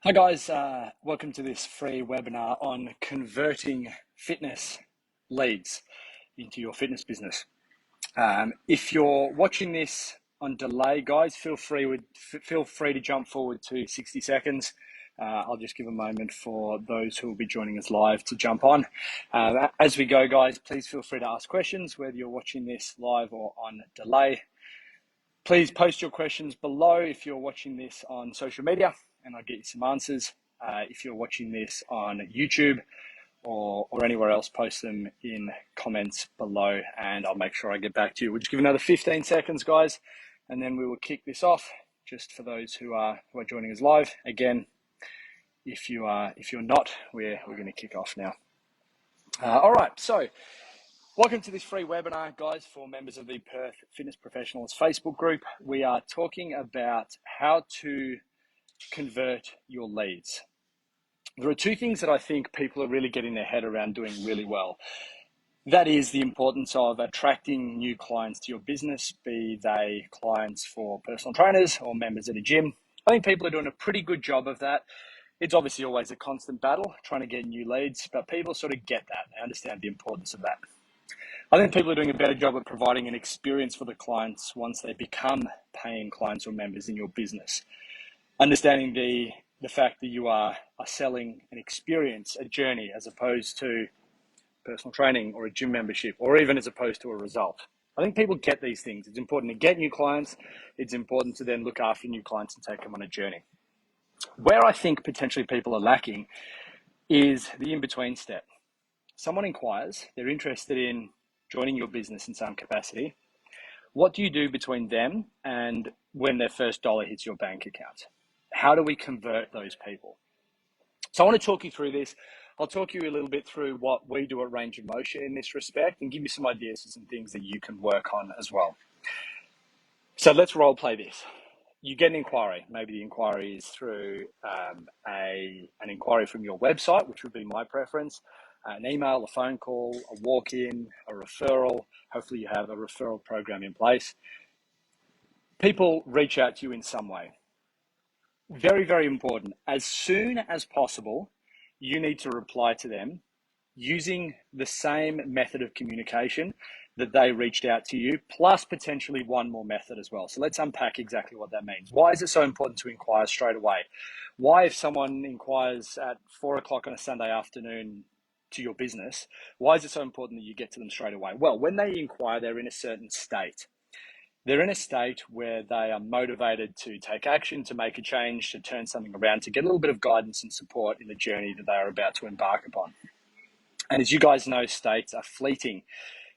Hi guys, welcome to this free webinar on converting fitness leads into your fitness business. If you're watching this on delay, guys, feel free to jump forward to 60 seconds. I'll just give a moment for those who will be joining us live to jump on. As we go, guys, please feel free to ask questions, whether you're watching this live or on delay. Please post your questions below if you're watching this on social media, and I'll get you some answers. If you're watching this on YouTube or anywhere else, post them in comments below and I'll make sure I get back to you. We'll just give another 15 seconds, guys, and then we will kick this off. Just for those who are joining us live. Again, if you're not, we're going to kick off now. All right, so welcome to this free webinar, guys, for members of the Perth Fitness Professionals Facebook group. We are talking about how to convert your leads. There are two things that I think people are really getting their head around doing really well. That is the importance of attracting new clients to your business, be they clients for personal trainers or members at a gym. I think people are doing a pretty good job of that. It's obviously always a constant battle trying to get new leads, but people sort of get that. They understand the importance of that. I think people are doing a better job of providing an experience for the clients once they become paying clients or members in your business. Understanding the fact that you are selling an experience, a journey, as opposed to personal training or a gym membership, or even as opposed to a result. I think people get these things. It's important to get new clients. It's important to then look after new clients and take them on a journey. Where I think potentially people are lacking is the in-between step. Someone inquires, they're interested in joining your business in some capacity. What do you do between them and when their first dollar hits your bank account? How do we convert those people? So I want to talk you through this. I'll talk you a little bit through what we do at Range of Motion in this respect and give you some ideas for some things that you can work on as well. So let's role play this. You get an inquiry. Maybe the inquiry is through an inquiry from your website, which would be my preference, an email, a phone call, a walk-in, a referral. Hopefully you have a referral program in place. People reach out to you in some way. Very, very important. As soon as possible, you need to reply to them using the same method of communication that they reached out to you, plus potentially one more method as well. So let's unpack exactly what that means. Why is it so important to inquire straight away? Why, if someone inquires at 4 o'clock on a Sunday afternoon to your business, why is it so important that you get to them straight away? Well, when they inquire, they're in a certain state. They're in a state where they are motivated to take action, to make a change, to turn something around, to get a little bit of guidance and support in the journey that they are about to embark upon. And as you guys know, states are fleeting.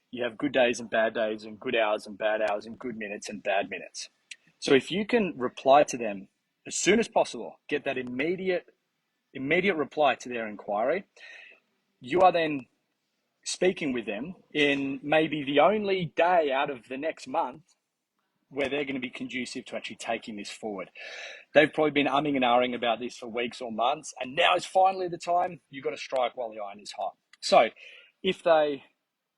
You have good days and bad days, and good hours and bad hours, and good minutes and bad minutes. So if you can reply to them as soon as possible, get that immediate reply to their inquiry, you are then speaking with them in maybe the only day out of the next month where they're going to be conducive to actually taking this forward. They've probably been umming and ahhing about this for weeks or months, and now is finally the time. You've got to strike while the iron is hot. So if they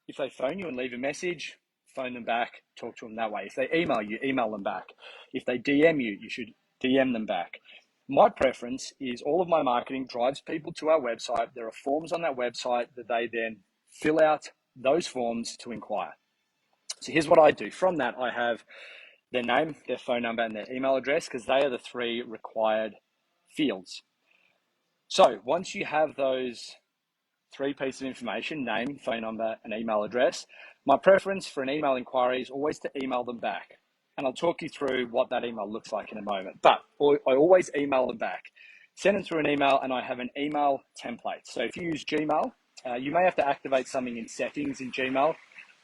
phone you and leave a message, phone them back, talk to them that way. If they email you, email them back. If they DM you, you should DM them back. My preference is all of my marketing drives people to our website. There are forms on that website that they then fill out those forms to inquire. So here's what I do. From that, I have their name, their phone number, and their email address, because they are the three required fields. So once you have those three pieces of information, name, phone number, and email address, my preference for an email inquiry is always to email them back. And I'll talk you through what that email looks like in a moment. But I always email them back. Send them through an email, and I have an email template. So if you use Gmail, you may have to activate something in settings in Gmail.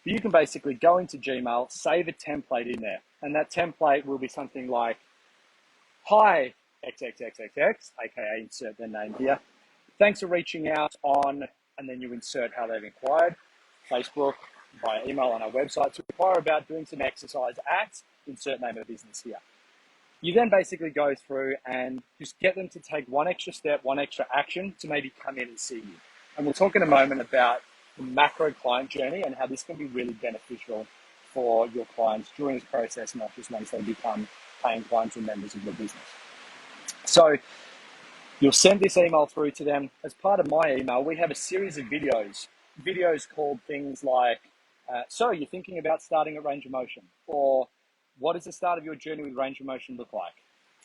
But you can basically go into Gmail, save a template in there. And that template will be something like, hi, XXXXX, aka insert their name here. Thanks for reaching out on, and then you insert how they've inquired, Facebook, via email on our website, to inquire about doing some exercise at, insert name of business here. You then basically go through and just get them to take one extra step, one extra action to maybe come in and see you. And we'll talk in a moment about the macro client journey and how this can be really beneficial for your clients during this process, not just once they become paying clients and members of your business. So You'll send this email through to them. As part of my email, we have a series of videos called things like, so you're thinking about starting at Range of Motion, or what does the start of your journey with Range of Motion look like?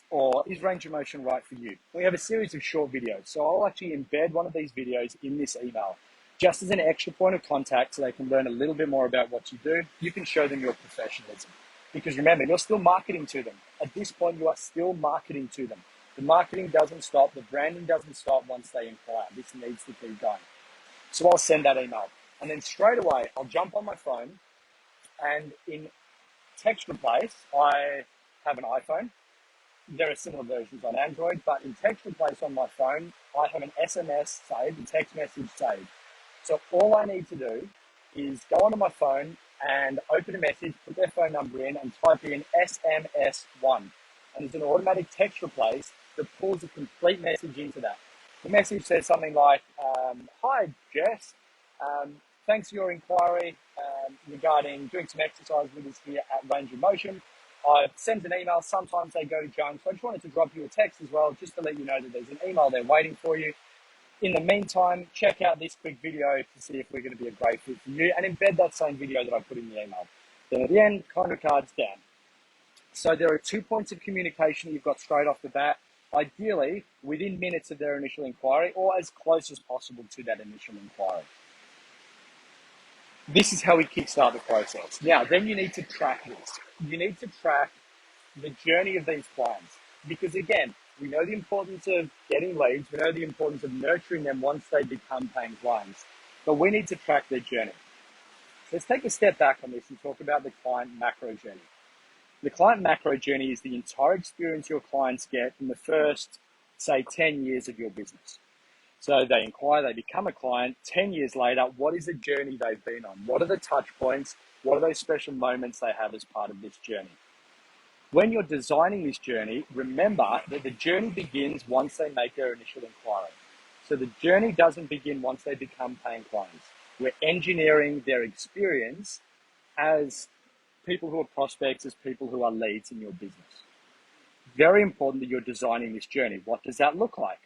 Or is Range of Motion right for you? We have a series of short videos. So I'll actually embed one of these videos in this email, just as an extra point of contact so they can learn a little bit more about what you do. You can show them your professionalism. Because remember, you're still marketing to them. At this point, you are still marketing to them. The marketing doesn't stop. The branding doesn't stop once they inquire. This needs to keep going. So I'll send that email. And then straight away, I'll jump on my phone, and in text replace, I have an iPhone. There are similar versions on Android, but in text replace on my phone, I have an SMS saved, a text message saved. So all I need to do is go onto my phone and open a message, put their phone number in, and type in SMS1. And it's an automatic text replace that pulls a complete message into that. The message says something like, hi, Jess. Thanks for your inquiry regarding doing some exercise with us here at Range of Motion. I've sent an email. Sometimes they go to junk. So I just wanted to drop you a text as well, just to let you know that there's an email there waiting for you. In the meantime, check out this quick video to see if we're going to be a great fit for you, and embed that same video that I put in the email. Then at the end, contact cards down. So there are 2 points of communication that you've got straight off the bat, ideally within minutes of their initial inquiry or as close as possible to that initial inquiry. This is how we kickstart the process. Now, then you need to track this. You need to track the journey of these clients. Because again, we know the importance of getting leads. We know the importance of nurturing them once they become paying clients. But we need to track their journey. So let's take a step back on this and talk about the client macro journey. The client macro journey is the entire experience your clients get in the first, say, 10 years of your business. So they inquire, they become a client. 10 years later, what is the journey they've been on? What are the touch points? What are those special moments they have as part of this journey? When you're designing this journey, remember that the journey begins once they make their initial inquiry. So the journey doesn't begin once they become paying clients. We're engineering their experience as people who are prospects, as people who are leads in your business. Very important that you're designing this journey. What does that look like?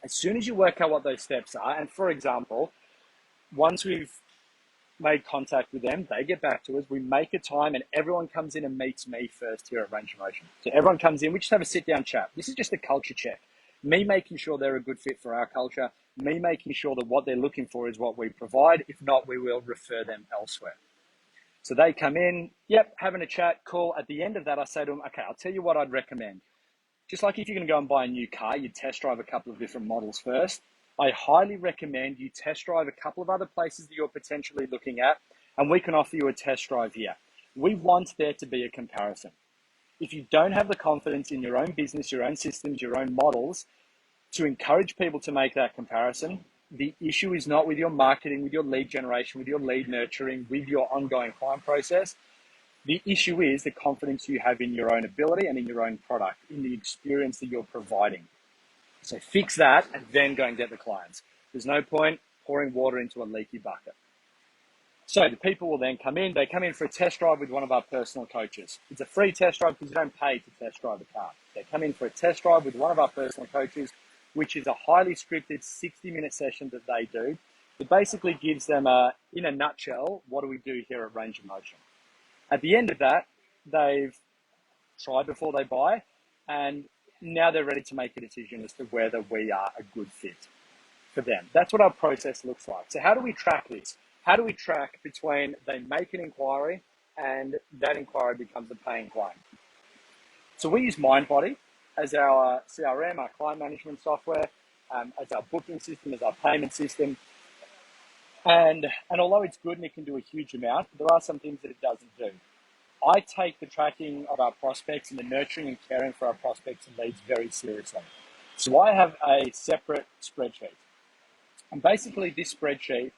As soon as you work out what those steps are, and for example, once we've made contact with them, they get back to us, we make a time, and everyone comes in and meets me first here at Range of Motion. So everyone comes in, we just have a sit down chat. This is just a culture check. Me making sure they're a good fit for our culture, me making sure that what they're looking for is what we provide. If not, we will refer them elsewhere. So they come in, yep, having a chat, cool. At the end of that, I say to them, okay, I'll tell you what I'd recommend. Just like if you're going to go and buy a new car, you test drive a couple of different models first. I highly recommend you test drive a couple of other places that you're potentially looking at, and we can offer you a test drive here. We want there to be a comparison. If you don't have the confidence in your own business, your own systems, your own models to encourage people to make that comparison, the issue is not with your marketing, with your lead generation, with your lead nurturing, with your ongoing client process. The issue is the confidence you have in your own ability and in your own product, in the experience that you're providing. So fix that and then go and get the clients. There's no point pouring water into a leaky bucket. So the people will then come in. They come in for a test drive with one of our personal coaches. It's a free test drive because you don't pay to test drive a car. They come in for a test drive with one of our personal coaches, which is a highly scripted 60-minute session that they do. It basically gives them, in a nutshell, what do we do here at Range of Motion. At the end of that, they've tried before they buy, and now they're ready to make a decision as to whether we are a good fit for them. That's what our process looks like. So how do we track this? How do we track between they make an inquiry and that inquiry becomes a paying client? So we use MindBody as our CRM, our client management software, as our booking system, as our payment system. And although it's good and it can do a huge amount, there are some things that it doesn't do. I take the tracking of our prospects and the nurturing and caring for our prospects and leads very seriously. So I have a separate spreadsheet. And basically this spreadsheet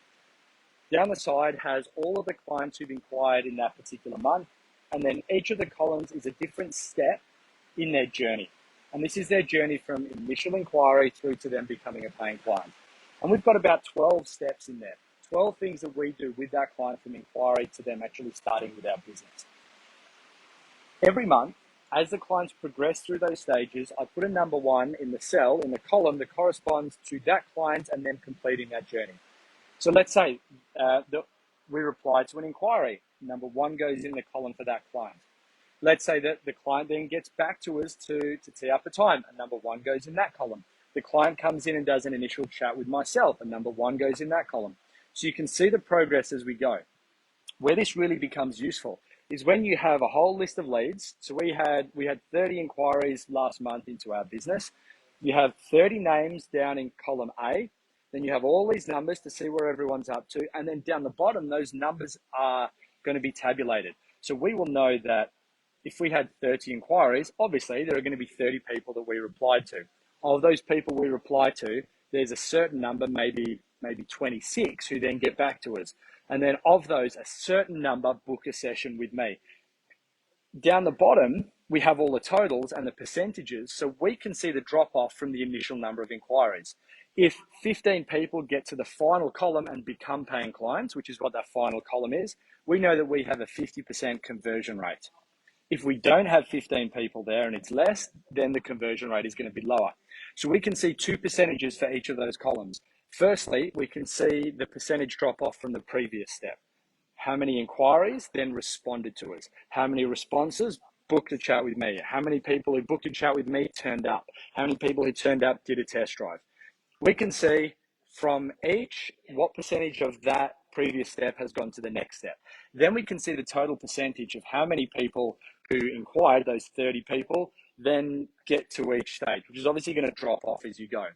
down the side has all of the clients who've inquired in that particular month. And then each of the columns is a different step in their journey. And this is their journey from initial inquiry through to them becoming a paying client. And we've got about 12 steps in there, 12 things that we do with that client from inquiry to them actually starting with our business. Every month, As the clients progress through those stages, I put a number one in the cell, in the column that corresponds to that client and them completing that journey. So let's say that we reply to an inquiry. Number one goes in the column for that client. Let's say that the client then gets back to us to tee up a time, and number one goes in that column. The client comes in and does an initial chat with myself, and number one goes in that column. So you can see the progress as we go. Where this really becomes useful is when you have a whole list of leads. So we had 30 inquiries last month into our business. You have 30 names down in column A. Then you have all these numbers to see where everyone's up to. And then down the bottom, those numbers are going to be tabulated. So we will know that if we had 30 inquiries, obviously there are going to be 30 people that we replied to. Of those people we reply to, there's a certain number, maybe 26, who then get back to us. And then of those, a certain number book a session with me. Down the bottom, we have all the totals and the percentages, so we can see the drop off from the initial number of inquiries. If 15 people get to the final column and become paying clients, which is what that final column is, we know that we have a 50% conversion rate. If we don't have 15 people there and it's less, then the conversion rate is going to be lower. So we can see two percentages for each of those columns. Firstly, we can see the percentage drop off from the previous step. How many inquiries then responded to us? How many responses booked a chat with me? How many people who booked a chat with me turned up? How many people who turned up did a test drive? We can see from each what percentage of that previous step has gone to the next step. Then we can see the total percentage of how many people who inquired, those 30 people, then get to each stage, which is obviously going to drop off as you go.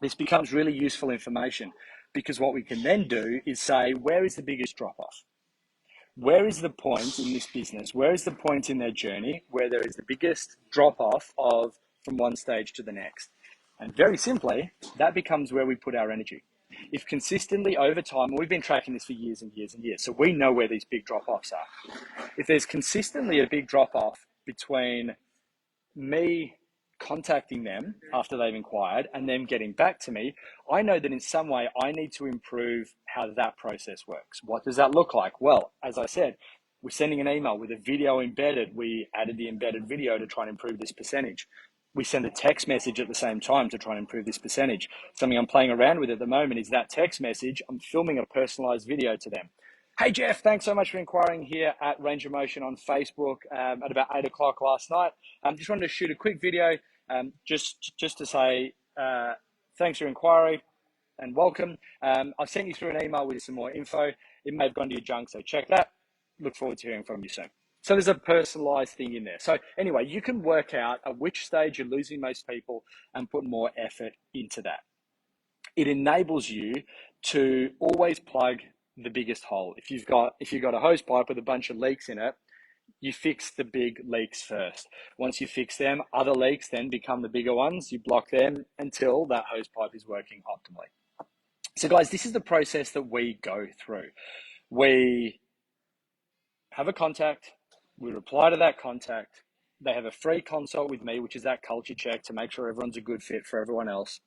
This becomes really useful information because what we can then do is say, where is the biggest drop off? Where is the point in this business? Where is the point in their journey where there is the biggest drop off of from one stage to the next? And very simply, that becomes where we put our energy. If consistently over time, and we've been tracking this for years and years and years, so we know where these big drop offs are. If there's consistently a big drop off between me contacting them after they've inquired and them getting back to me, I know that in some way I need to improve how that process works. What does that look like? Well, as I said, we're sending an email with a video embedded. We added the embedded video to try and improve this percentage. We send a text message at the same time to try and improve this percentage. Something I'm playing around with at the moment is that text message. I'm filming a personalized video to them. Hey Jeff, thanks so much for inquiring here at Range of Motion on Facebook at about 8 o'clock last night. Just wanted to shoot a quick video just to say thanks for your inquiry and welcome. I've sent you through an email with some more info. It may have gone to your junk, so check that. Look forward to hearing from you soon. So there's a personalized thing in there. So anyway, you can work out at which stage you're losing most people and put more effort into that. It enables you to always plug the biggest hole. If you've got a hose pipe with a bunch of leaks in it, you fix the big leaks first. Once you fix them, other leaks then become the bigger ones. You block them until that hose pipe is working optimally. So guys, this is the process that we go through. We have a contact, we reply to that contact, they have a free consult with me, which is that culture check to make sure everyone's a good fit for everyone else.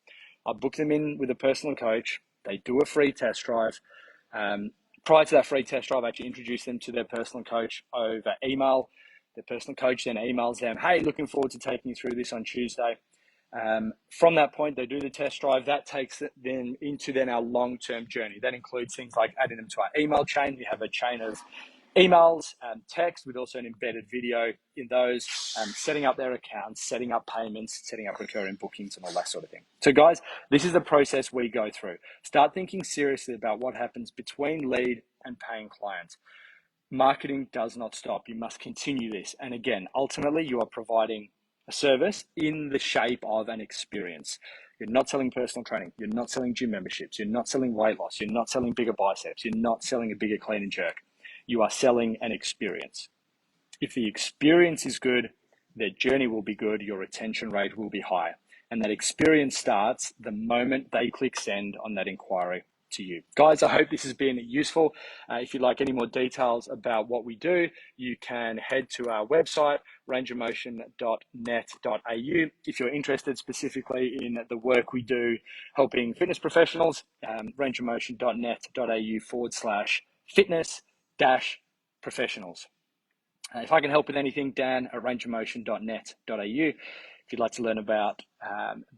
I book them in with a personal coach. They do a free test drive. Prior to that free test drive, I actually introduce them to their personal coach over email. The personal coach then emails them, hey, looking forward to taking you through this on Tuesday. From that point, they do the test drive. That takes them into our long-term journey. That includes things like adding them to our email chain. We have a chain of emails, text with also an embedded video in those, setting up their accounts, setting up payments, setting up recurring bookings and all that sort of thing. So guys, this is the process we go through. Start thinking seriously about what happens between lead and paying clients. Marketing does not stop. You must continue this. And again, ultimately you are providing a service in the shape of an experience. You're not selling personal training. You're not selling gym memberships. You're not selling weight loss. You're not selling bigger biceps. You're not selling a bigger clean and jerk. You are selling an experience. If the experience is good, their journey will be good, your retention rate will be high. And that experience starts the moment they click send on that inquiry to you. Guys, I hope this has been useful. If you'd like any more details about what we do, you can head to our website, rangeofmotion.net.au. If you're interested specifically in the work we do helping fitness professionals, rangeofmotion.net.au/fitness-professionals. If I can help with anything, Dan at rangeofmotion.net.au. If you'd like to learn about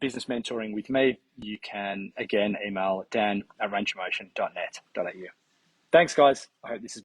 business mentoring with me, you can again email Dan at rangeofmotion.net.au. Thanks, guys. I hope this is